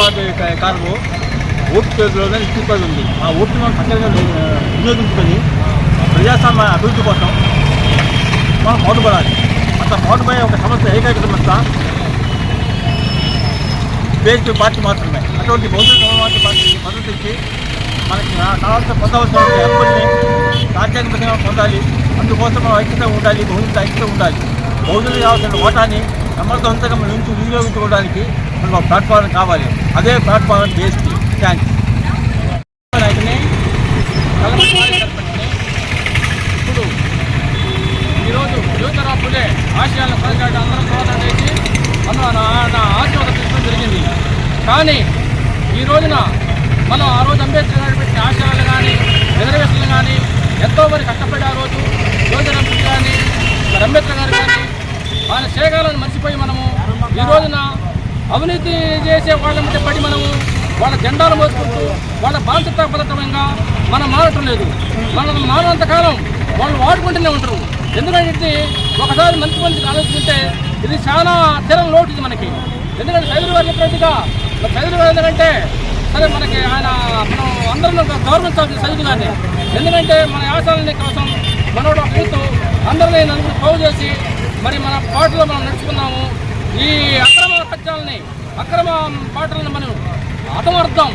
Ward కారణము vote పేరులోనే ఇచ్చిపోయి ఉంది. ఆ ఓటు మనం సక్రమంగా వినియోగించుకొని ప్రజాస్వామ్య అభివృద్ధి కోసం మనం పాటుపడాలి. అంత పాటుపడే ఒక సమస్య, ఏకైక సమస్య బీజేపీ పార్టీ మాత్రమే. అటువంటి బహుజన సమాజవాదీ పార్టీకి మద్దతు ఇచ్చి మనకి కావాల్సిన పొందవలసిన హక్కుల్ని రాజ్యాంగబద్ధంగా పొందాలి. అందుకోసం మనం ఐక్యత ఉండాలి, బహుజన ఐక్యత ఉండాలి. బహుజనులు కావాల్సిన ఓటాన్ని సమర్థవంతంగా మన నుంచి వినియోగించుకోవడానికి మనకు ఒక ప్లాట్ఫామ్ కావాలి. అదే ప్లాట్ఫామ్ బీజేపీ. థ్యాంక్స్. నాయకుని ఇప్పుడు ఈరోజు యువతరా పులే ఆశయాలను ప్రజలు అందరం పోరాటం చేసి నా ఆశీర్వాదం తీసుకోవడం జరిగింది. కానీ ఈ రోజున మనం ఆ రోజు అంబేద్కర్ గారు పెట్టిన ఆశయాలు కానీ రిజర్వేషన్లు కానీ ఎంతో మంది కష్టపడి ఆ రోజు యువజన కానీ అంబేద్కర్ గారు కానీ ఆయన శేఖరాలను మర్చిపోయి మనము ఈ రోజున అవినీతి చేసే వాళ్ళ మీద పడి మనము వాళ్ళ జెండాలు మోసుకుంటూ వాళ్ళ బాధ్యత పథకంగా మనం మారటం లేదు. మనం మారినంతకాలం వాళ్ళు వాడుకుంటూనే ఉంటారు. ఎందుకంటే ఒకసారి మంచిగా ఆలోచించుకుంటే ఇది చాలా తీరం లోటు ఇది మనకి. ఎందుకంటే చైతన్య గారు చెప్పినట్టుగా చైతన్య గారు ఎందుకంటే సరే మనకి ఆయన మనం అందరం గౌరవించాల్సిన చైతన్య గారిని. ఎందుకంటే మన ఆశయాలని కోసం మనోడు ఒక యూత్ అందరినీ నలుగురు పోగు చేసి మరి మన పాటలో మనం నడుచుకున్నాము. ఈ అక్రమ పాటలను మనం అర్థం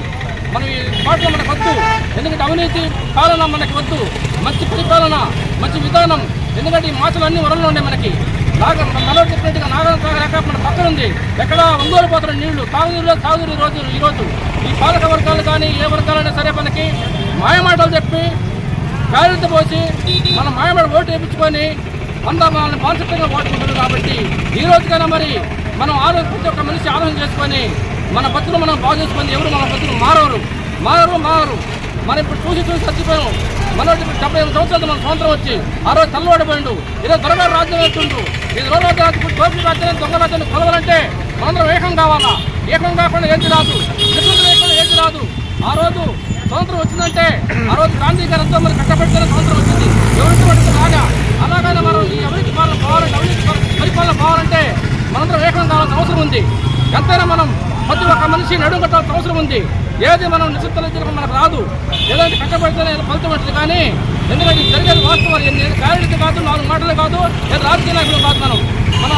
మనం ఈ పాటలు మనకు వద్దు. ఎందుకంటే అవినీతి పాలన మనకి వద్దు, మంచి పరిపాలన, మంచి విధానం. ఎందుకంటే ఈ మాటలు అన్ని వరంలో ఉన్నాయి మనకి. మనోడు చెప్పినట్టుగా నాగార్జున సాగర్ మన పక్కన ఉంది. ఎక్కడ ఒంగోలు పోతున్న నీళ్లు తాగునీరు ఈరోజు ఈ పాలక వర్గాలు కానీ ఏ వర్గాలైనా సరే మనకి మాయమాటలు చెప్పి గాలితో పోసి మనం మాయమాట ఓటు వేయించుకొని మనల్ని మానసికంగా ఓటుకుంటుంది. కాబట్టి ఈ రోజుకైనా మరి మనం ప్రతి ఒక్క మనిషి ఆలోచన చేసుకొని మన బతుకులు మనం బాగు చేసుకొని ఎవరు మన బతుకులు మారరు. మనం ఇప్పుడు చూసి చచ్చిపోయాం. మనోటి 78 సంవత్సరాలు మన స్వంతం వచ్చి ఆ రోజు తల్లబడిపోయిండు. ఈరోజు దొరగారు రాజ్యం వేస్తుండ్రు. ఈ దొరగారు రాజ్యం ఇప్పుడు దోపిడీ రాజ్యాన్ని దొంగ రాజ్యాన్ని కొలవాలంటే మనందరం ఏకం కావాలా. ఏకం కాకుండా ఏంటి రాదు, ఏంటి రాదు. ఆ రోజు స్వతంత్రం వచ్చిందంటే ఆ రోజు గాంధీ గారు ఎంతో మంది కష్టపడితేనే స్వతంత్రం వచ్చింది. ఎవరికి పడితే అలాగైనా మనం ఈ అవినీతి పాలన పోవాలంటే పరిపాలన పోవాలంటే మనందరం ఏకం కావాల్సిన అవసరం ఉంది. ఎంతైనా మనం ప్రతి ఒక్క మనిషి నడుము కట్టాల్సిన అవసరం ఉంది. ఏది మనం నిశ్చితం మనకు రాదు. ఏదైతే కష్టపడితేనే ఫలితం ఉంటుంది. కానీ ఎందుకంటే జరిగేది వాస్తవాలు క్యారెక్టర్ కాదు, 4 మాటలు కాదు, లేదా రాజకీయ నాయకులు కాదు. మన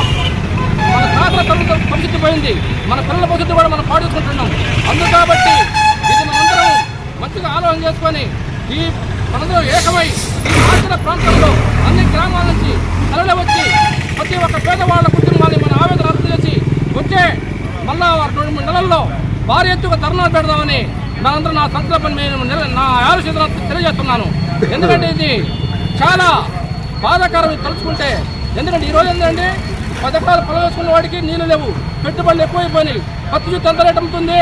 తాతల భవిష్యత్తు పోయింది, మన పిల్లల భవిష్యత్తు కూడా మనం పాటించుకుంటున్నాం. అందుకు కాబట్టి ఇది మనందరం మంచిగా ఆలోచన చేసుకొని మనందరం ఏకమై ఈ మార్చిన ప్రాంతంలో అన్ని గ్రామాల నుంచి తరలి వచ్చి ప్రతి ఒక్క పేదవాళ్ళ కుటుంబాన్ని మన ఆవేదన అర్థం చేసి వచ్చే మళ్ళా 2-3 నెలల్లో భారీ ఎత్తుగా ధర్నాలు పెడదామని మనందరూ నా సంకల్పం నా ఆలోచన తెలియజేస్తున్నాను. ఎందుకంటే ఇది చాలా బాధాకరం తలుచుకుంటే. ఎందుకంటే ఈరోజు ఏంటంటే 10 ఎకరాలు పొలం వేసుకున్న వాడికి నీళ్ళు లేవు, పెట్టుబడులు ఎక్కువైపోయినాయి, పత్తి చూస్తే ఎంత రేటు అమ్ముతుంది,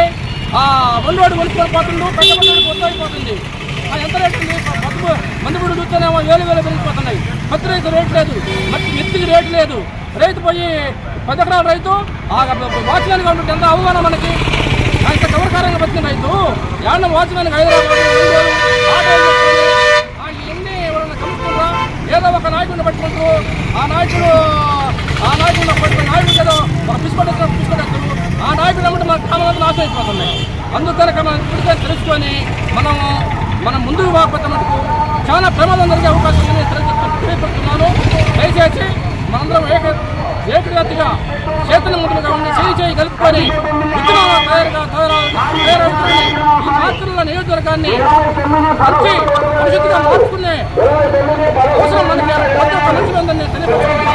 వండువాడు కొనుక్కొని పోతుండు, పెద్దవాడికి వద్దయిపోతుంది. ఎంత రేటు ఉంది, మందుబుడు చూస్తేనేమో 1000 పెరిగిపోతున్నాయి. పత్తి రైతు రేటు లేదు, మెత్తికి రేటు లేదు. రైతు పోయి 10 ఎకరాల రైతు వాచ్మెన్గా ఉంటుంది. ఎంత అవగాహన మనకి. అంత గౌరవకారంగా బతికిన రైతు ఏమన్నా వాచ్మెన్కి 5 ఇవన్నీ ఎవరైనా కలుసుకుంటారా? ఏదో ఒక నాయకుడిని పట్టుకుంటారు. ఆ నాయకుడు పట్టుకుని నాయకుడు ఏదో ఒక పిసుకొట్టేస్తారు. ఆ నాయకుడు ఏమంటే మన గ్రామాలను నాశనం అయిపోతున్నాయి. అందుకని మనం ఇప్పటికే తెలుసుకొని మనం ముందుకు పోకపోతే మనకు చాలా ప్రమాదం జరిగే అవకాశం ఉందని తెలియజేస్తున్నాను. దయచేసి మనందరం ఏకగతిగా చేతనముద్రగా ఉండి చేయి కలుపుకొని తయారవుతుంది. ఈ మాతృల నియోజకవర్గాన్ని మంచి భవిష్యత్తుగా మార్చుకునే అవసరం మనకి ప్రతి ఒక్క మనిషి ఉందని తెలియజేస్తున్నాను.